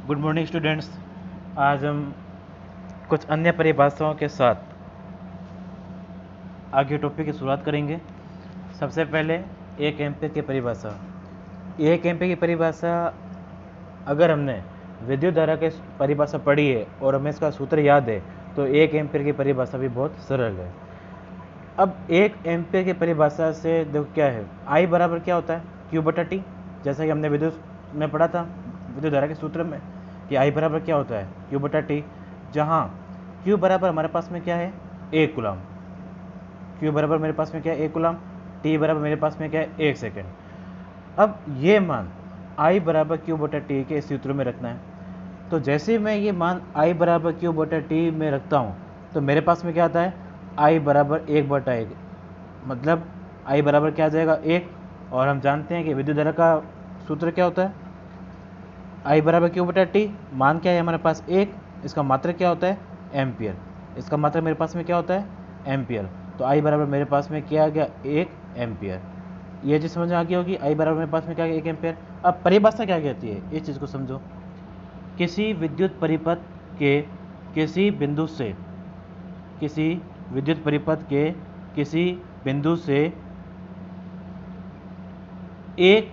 Good morning students. आज हम कुछ अन्य परिभाषाओं के साथ आगे टॉपिक की शुरुआत करेंगे। सबसे पहले एक एम्पीयर की परिभाषा। एक एम्पीयर की परिभाषा अगर हमने विद्युत धारा की परिभाषा पढ़ी है और हमें इसका सूत्र याद है तो एक एम्पीयर की परिभाषा भी बहुत सरल है। अब एक एम्पीयर की परिभाषा से देखो क्या है, आई बराबर क्या होता है, क्यू बटा टी। जैसा कि हमने विद्युत में पढ़ा था विद्युत धारा के सूत्र में कि आई बराबर क्या होता है, क्यू बटा टी, जहाँ क्यू बराबर हमारे पास में क्या है, 1 कूलम। क्यू बराबर मेरे पास में क्या है, 1 कूलम। टी बराबर मेरे पास में क्या है, 1 सेकेंड। अब ये मान आई बराबर क्यू बटा टी के इस सूत्र में रखना है। तो जैसे मैं ये मान आई बराबर क्यू बटा टी में रखता हूँ तो मेरे पास में क्या आता है, आई बराबर 1/1, मतलब आई बराबर क्या आ जाएगा, 1। और हम जानते हैं कि विद्युत धारा का सूत्र क्या होता है, आई बराबर क्यू बटा टी, मान क्या है हमारे पास 1, इसका मात्रक क्या होता है, एम्पियर। इसका मात्रक मेरे पास में क्या होता है, एम्पियर। तो आई बराबर मेरे पास में क्या आ गया, 1 एम्पियर। ये चीज़ समझ में आ गई होगी, आई बराबर मेरे पास में क्या आ गया, 1 एम्पियर। अब परिभाषा क्या कहती है, इस चीज़ को समझो। किसी विद्युत परिपथ के किसी बिंदु से, किसी विद्युत परिपथ के किसी बिंदु से 1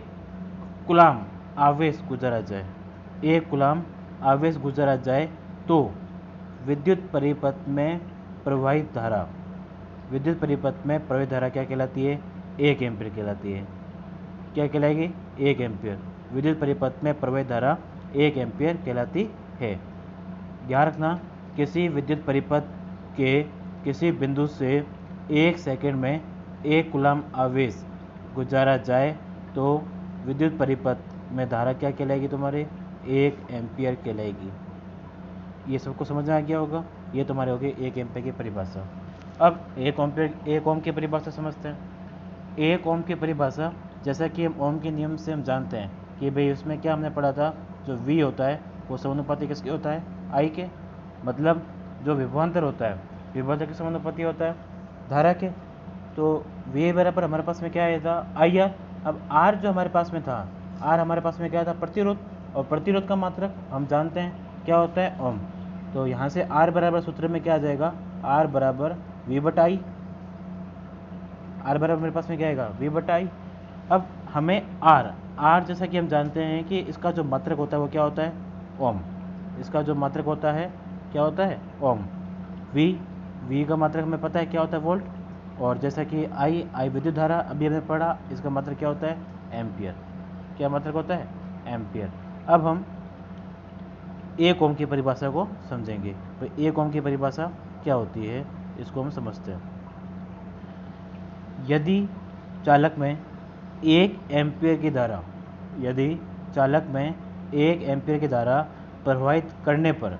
कूलम आवेश गुजरा जाए, 1 कूलम आवेश गुजरा जाए तो विद्युत परिपथ में प्रवाहित धारा, विद्युत परिपथ में प्रवाहित धारा क्या कहलाती है, 1 एम्पीयर कहलाती है। क्या कहलाएगी, 1 एम्पीयर। विद्युत परिपथ में प्रवाहित धारा 1 एम्पीयर कहलाती है। ध्यान रखना, किसी विद्युत परिपथ के किसी बिंदु से 1 सेकंड में 1 कूलम आवेश गुजारा जाए तो विद्युत परिपथ में धारा क्या कहलाएगी, तुम्हारे 1 एम्पीयर कहलाएगी। ये सबको समझ में आ गया होगा। ये तुम्हारे हो गई 1 एम्पीयर की परिभाषा। अब 1 ओम की परिभाषा समझते हैं। 1 ओम की परिभाषा, जैसा कि हम ओम के नियम से हम जानते हैं कि भाई उसमें क्या हमने पढ़ा था, जो V होता है वो समानुपाती किसके होता है, I के। मतलब जो विभवांतर होता है, विभवांतर के समानुपाती होता है धारा के। तो V बराबर हमारे पास में क्या आया था, IR। अब R जो हमारे पास में था, R हमारे पास में क्या था, प्रतिरोध। और प्रतिरोध का मात्रक हम जानते हैं क्या होता है, ओम। तो यहाँ से R बराबर सूत्र में क्या आ जाएगा, R बराबर V बटा I। R बराबर मेरे पास में क्या आएगा, V बटा I। अब हमें R जैसा कि हम जानते हैं कि इसका जो मात्रक होता है वो क्या होता है, ओम। इसका जो मात्रक होता है क्या होता है, ओम। V का मात्रक हमें पता है क्या होता है, वोल्ट। और जैसा कि I विद्युत धारा, अभी हमने पढ़ा, इसका मात्रक क्या होता है, एम्पियर। क्या मात्रक होता है, एम्पियर। अब हम 1 ओम की परिभाषा को समझेंगे। तो 1 ओम की परिभाषा क्या होती है, इसको हम समझते हैं। यदि चालक में 1 एम्पीयर की धारा, यदि चालक में 1 एम्पीयर की धारा प्रवाहित करने पर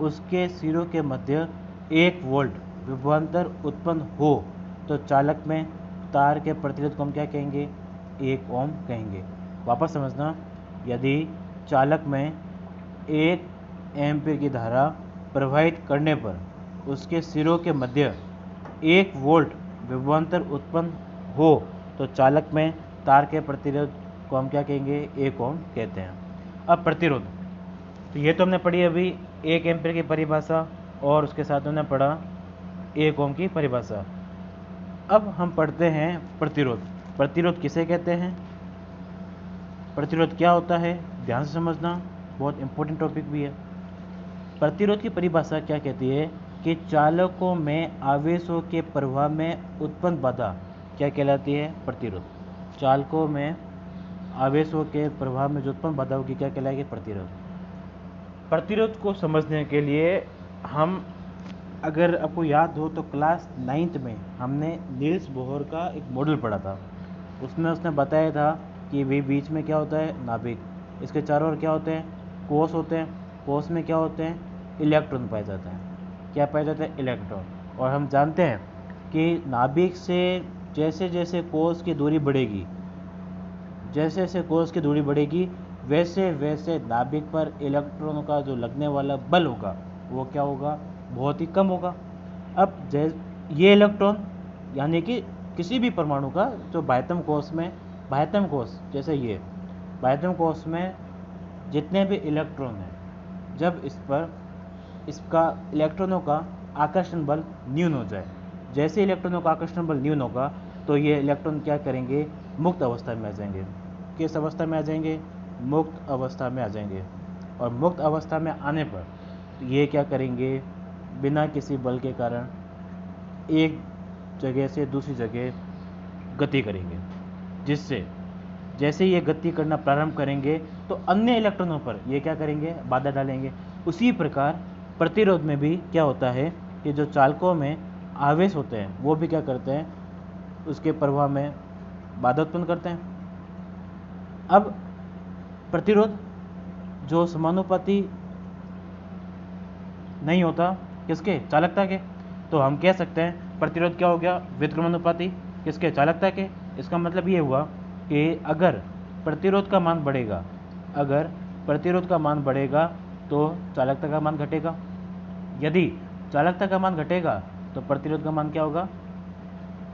उसके सिरों के मध्य 1 वोल्ट विभवांतर उत्पन्न हो तो चालक में तार के प्रतिरोध को हम क्या कहेंगे, 1 ओम कहेंगे। वापस समझना, यदि चालक में 1 एम्पीयर की धारा प्रवाहित करने पर उसके सिरों के मध्य 1 वोल्ट विभवांतर उत्पन्न हो तो चालक में तार के प्रतिरोध को हम क्या कहेंगे, 1 ओम कहते हैं। अब प्रतिरोध, तो ये तो हमने पढ़ी अभी 1 एम्पीयर की परिभाषा और उसके साथ हमने पढ़ा 1 ओम की परिभाषा। अब हम पढ़ते हैं प्रतिरोध। प्रतिरोध किसे कहते हैं, प्रतिरोध क्या होता है, ध्यान से समझना, बहुत इंपॉर्टेंट टॉपिक भी है। प्रतिरोध की परिभाषा क्या कहती है कि चालकों में आवेशों के प्रवाह में उत्पन्न बाधा क्या कहलाती है, प्रतिरोध। चालकों में आवेशों के प्रवाह में जो उत्पन्न बाधा होगी क्या कहलाएगी, प्रतिरोध। प्रतिरोध को समझने के लिए हम, अगर आपको याद हो तो क्लास 9th में हमने नील्स बोहर का एक मॉडल पढ़ा था। उसमें उसने बताया था कि भी बीच में क्या होता है, नाभिक, इसके चारों ओर क्या होते हैं, कोष होते हैं। कोष में क्या होते हैं, इलेक्ट्रॉन पाए जाते हैं। क्या पाए जाते हैं, इलेक्ट्रॉन। और हम जानते हैं कि नाभिक से जैसे जैसे कोष की दूरी बढ़ेगी, जैसे जैसे कोष की दूरी बढ़ेगी वैसे वैसे नाभिक पर इलेक्ट्रॉनों का जो लगने वाला बल होगा वो क्या होगा, बहुत ही कम होगा। अब ये इलेक्ट्रॉन, यानी कि किसी भी परमाणु का जो बाह्यतम कोष में, बाह्यतम कोष जैसे ये बाह्यतम कोष में जितने भी इलेक्ट्रॉन हैं जब इस पर इसका इलेक्ट्रॉनों का आकर्षण बल न्यून हो जाए। जैसे इलेक्ट्रॉनों का आकर्षण बल न्यून होगा तो ये इलेक्ट्रॉन क्या करेंगे, मुक्त अवस्था में आ जाएंगे। किस अवस्था में आ जाएंगे, मुक्त अवस्था में आ जाएंगे। और मुक्त अवस्था में आने पर ये क्या करेंगे, बिना किसी बल के कारण एक जगह से दूसरी जगह गति करेंगे, जिससे जैसे ये गति करना प्रारंभ करेंगे तो अन्य इलेक्ट्रॉनों पर ये क्या करेंगे, बाधा डालेंगे। उसी प्रकार प्रतिरोध में भी क्या होता है कि जो चालकों में आवेश होते हैं वो भी क्या करते हैं, उसके प्रवाह में बाधा उत्पन्न करते हैं। अब प्रतिरोध जो समानुपाती नहीं होता किसके, चालकता के, तो हम कह सकते हैं प्रतिरोध क्या हो गया, व्युत्क्रमानुपाती किसके, चालकता के। इसका मतलब ये हुआ कि अगर प्रतिरोध का मान बढ़ेगा, अगर प्रतिरोध का मान बढ़ेगा तो चालकता का मान घटेगा। यदि चालकता का मान घटेगा तो प्रतिरोध का मान क्या होगा,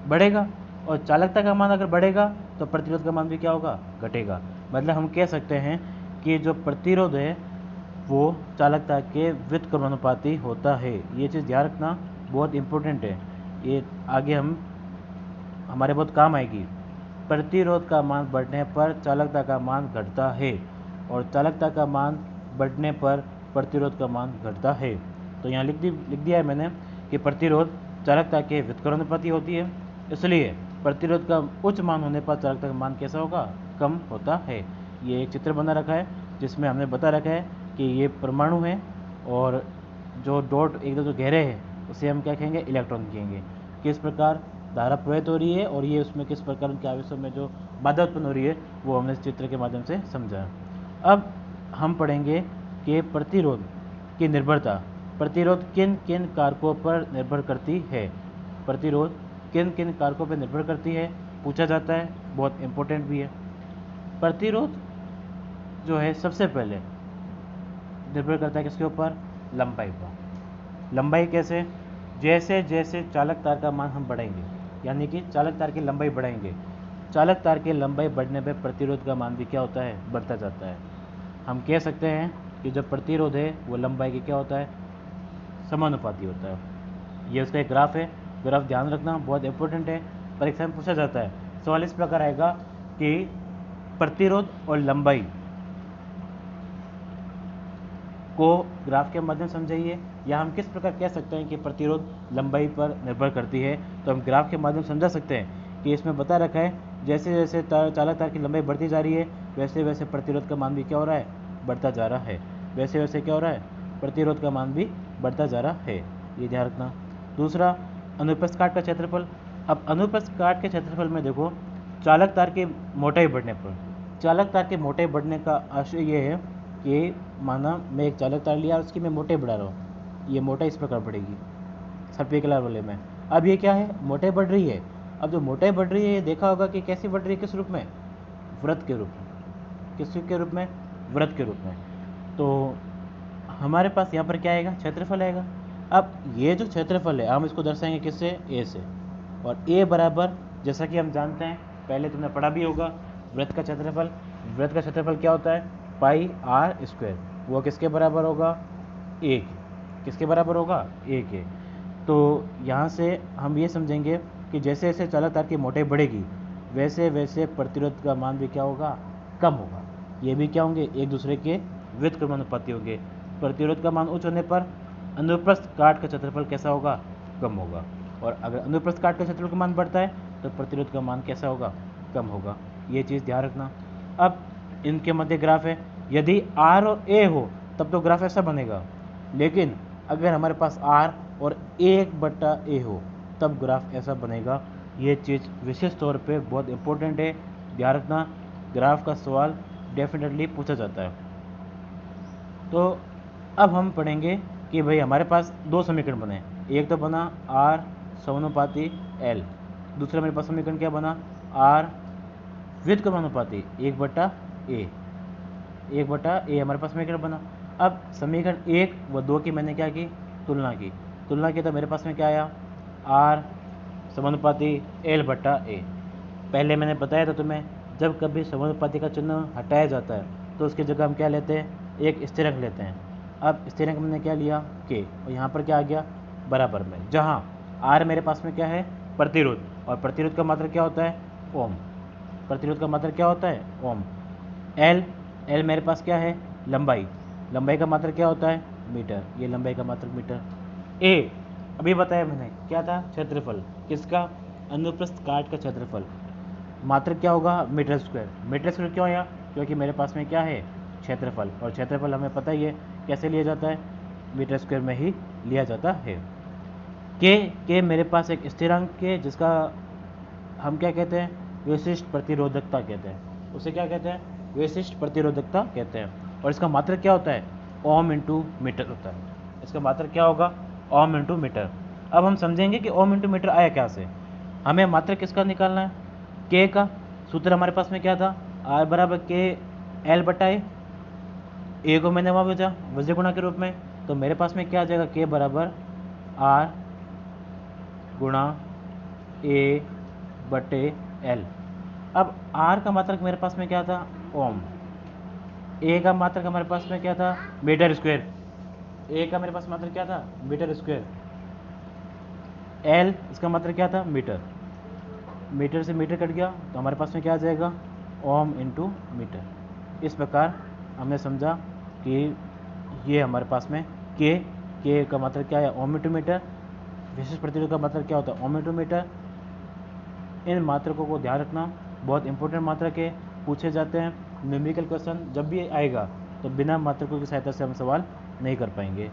बढ़ेगा। और चालकता का मान अगर बढ़ेगा तो प्रतिरोध का मान भी क्या होगा, घटेगा। मतलब हम कह सकते हैं कि जो प्रतिरोध है वो चालकता के व्युत्क्रमानुपाती होता है। ये चीज़ ध्यान रखना, बहुत इंपॉर्टेंट है, ये आगे हमारे बहुत काम आएगी। प्रतिरोध का मान बढ़ने पर चालकता का मान घटता है और चालकता का मान बढ़ने पर प्रतिरोध का मान घटता है। तो यहाँ लिख दिया है मैंने कि प्रतिरोध चालकता के व्युत्क्रमानुपाती होती है, इसलिए प्रतिरोध का उच्च मान होने पर चालकता का मान कैसा होगा, कम होता है। ये एक चित्र बना रखा है जिसमें हमने बता रखा है कि ये परमाणु है और जो डॉट एकदम जो गहरे हैं उसे हम क्या कहेंगे, इलेक्ट्रॉन कहेंगे। किस प्रकार धारा प्रवाहित हो रही है और ये उसमें किस प्रकार उनके आवेशों में जो बाधा उत्पन्न हो रही है वो हमने इस चित्र के माध्यम से समझा। अब हम पढ़ेंगे कि प्रतिरोध की निर्भरता, प्रतिरोध किन किन कारकों पर निर्भर करती है, प्रतिरोध किन किन कारकों पर निर्भर करती है पूछा जाता है, बहुत इंपॉर्टेंट भी है। प्रतिरोध जो है सबसे पहले निर्भर करता है किसके ऊपर, लंबाई पर। लंबाई कैसे, जैसे जैसे चालक तार का मान हम बढ़ाएंगे, यानी कि चालक तार की लंबाई बढ़ाएंगे, चालक तार की लंबाई बढ़ने पर प्रतिरोध का मान भी क्या होता है, बढ़ता जाता है। हम कह सकते हैं कि जो प्रतिरोध है वो लंबाई की क्या होता है, समानुपाती होता है। ये उसका एक ग्राफ है, ग्राफ ध्यान रखना बहुत इंपॉर्टेंट है, परीक्षा में पूछा जाता है। सवाल इस प्रकार आएगा कि प्रतिरोध और लंबाई को ग्राफ के माध्यम समझाइए, या हम किस प्रकार कह सकते हैं कि प्रतिरोध लंबाई पर निर्भर करती है। तो हम ग्राफ के माध्यम समझा सकते हैं कि इसमें बता रखा है जैसे जैसे चालक तार की लंबाई बढ़ती जा रही है वैसे वैसे प्रतिरोध का मान भी क्या हो रहा है, बढ़ता जा रहा है। वैसे वैसे क्या हो रहा है, प्रतिरोध का मान भी बढ़ता जा रहा है, ये ध्यान रखना। दूसरा, अनुप्रस्थ काट का क्षेत्रफल। अब अनुप्रस्थ काट के क्षेत्रफल में देखो, चालक तार की मोटाई बढ़ने पर, चालक तार की मोटाई बढ़ने का आशय ये है कि माना मैं एक चालक तार लिया और उसकी मैं मोटाई बढ़ा रहा हूँ, ये मोटाई इस प्रकार बढ़ेगी सफ़ेद कलर वाले में। अब ये क्या है, मोटाई बढ़ रही है। अब जो मोटाई बढ़ रही है ये देखा होगा कि कैसी बढ़ रही है, किस रूप में, वृत्त के रूप में। किस के रूप में, वृत्त के रूप में। तो हमारे पास यहाँ पर क्या आएगा, क्षेत्रफल आएगा। अब ये जो क्षेत्रफल है हम इसको दर्शाएंगे किससे, ए से। और ए बराबर, जैसा कि हम जानते हैं पहले तुमने पढ़ा भी होगा, वृत्त का क्षेत्रफल, वृत्त का क्षेत्रफल क्या होता है, पाई आर स्क्वायर। वो किसके बराबर होगा, ए के। किसके बराबर होगा, ए के। तो यहाँ से हम ये समझेंगे कि जैसे जैसे चालक तार की मोटाई बढ़ेगी वैसे वैसे प्रतिरोध का मान भी क्या होगा, कम होगा। ये भी क्या होंगे, एक दूसरे के व्युत्क्रमानुपाती होंगे। प्रतिरोध का मान उच्च होने पर अनुप्रस्थ काट का क्षेत्रफल कैसा होगा, कम होगा। और अगर अनुप्रस्थ काट का क्षेत्रफल का मान बढ़ता है तो प्रतिरोध का मान कैसा होगा, कम होगा। ये चीज़ ध्यान रखना। अब इनके मध्य ग्राफ है, यदि आर और ए हो तब तो ग्राफ ऐसा बनेगा, लेकिन अगर हमारे पास आर और 1/a हो तब ग्राफ ऐसा बनेगा। ये चीज़ विशेष तौर पे बहुत इंपॉर्टेंट है, ध्यान रखना। ग्राफ का सवाल डेफिनेटली पूछा जाता है। तो अब हम पढ़ेंगे कि भाई हमारे पास दो समीकरण बने, एक तो बना आर समानुपाती एल, दूसरा मेरे पास समीकरण क्या बना, आर व्युत्क्रमानुपाती 1/a, 1/a हमारे पास समीकरण बना। अब समीकरण 1 व 2 की मैंने क्या की, तुलना की। तुलना की तो मेरे पास में क्या आया, आर समानुपाती L/a। पहले मैंने बताया था तुम्हें, जब कभी समानुपाती का चिन्ह हटाया जाता है तो उसकी जगह हम क्या लेते हैं, एक स्थिरांक लेते हैं। अब स्थिरांक हमने क्या लिया के, और यहाँ पर क्या आ गया बराबर में, जहाँ आर मेरे पास में क्या है प्रतिरोध, और प्रतिरोध का मात्रक क्या होता है ओम, प्रतिरोध का मात्रक क्या होता है ओम। एल, एल मेरे पास क्या है लंबाई, लंबाई का मात्रक क्या होता है मीटर, ये लंबाई का मात्रक मीटर। ए अभी बताया मैंने क्या था क्षेत्रफल, किसका अनुप्रस्थ काट का क्षेत्रफल, मात्रक क्या होगा मीटर स्क्वायर। मीटर स्क्वायर क्यों आया, क्योंकि मेरे पास में क्या है क्षेत्रफल, और क्षेत्रफल हमें पता ही है कैसे लिया जाता है मीटर स्क्वायर में ही लिया जाता है। के मेरे पास एक स्थिरांक के जिसका हम क्या कहते हैं विशिष्ट प्रतिरोधकता कहते हैं, उसे क्या कहते हैं विशिष्ट प्रतिरोधकता कहते हैं, और इसका मात्रक क्या होता है ओम इंटू मीटर होता है, इसका मात्रक क्या होगा ओम इंटू मीटर। अब हम समझेंगे कि ओम इंटू मीटर आया क्या से, हमें मात्रक किसका निकालना है के का, सूत्र हमारे पास में क्या था आर बराबर के एल बटा ए को मैंने वहाँ भेजा वज्र गुणा के रूप में, तो मेरे पास में क्या आ जाएगा के बराबर आर गुणा ए बटे एल। अब आर का मात्रक मेरे पास में क्या था ओम, ए का मात्रक हमारे पास में क्या था मीटर स्क्वायर, ए का मेरे पास मात्रक क्या था मीटर स्क्वायर, एल इसका मात्रक क्या था मीटर, मीटर से मीटर कट गया तो हमारे पास में क्या आ जाएगा ओम इंटू मीटर। इस प्रकार हमने समझा कि ये हमारे पास में के का मात्रक क्या है ओम इंटू मीटर, विशिष्ट प्रतिरोध का मात्रक क्या होता है ओम इंटू मीटर। इन मात्रकों को ध्यान रखना, बहुत इंपॉर्टेंट मात्रक है, पूछे जाते हैं न्यूमेरिकल क्वेश्चन जब भी आएगा तो बिना मात्रकों की सहायता से हम सवाल नहीं कर पाएंगे।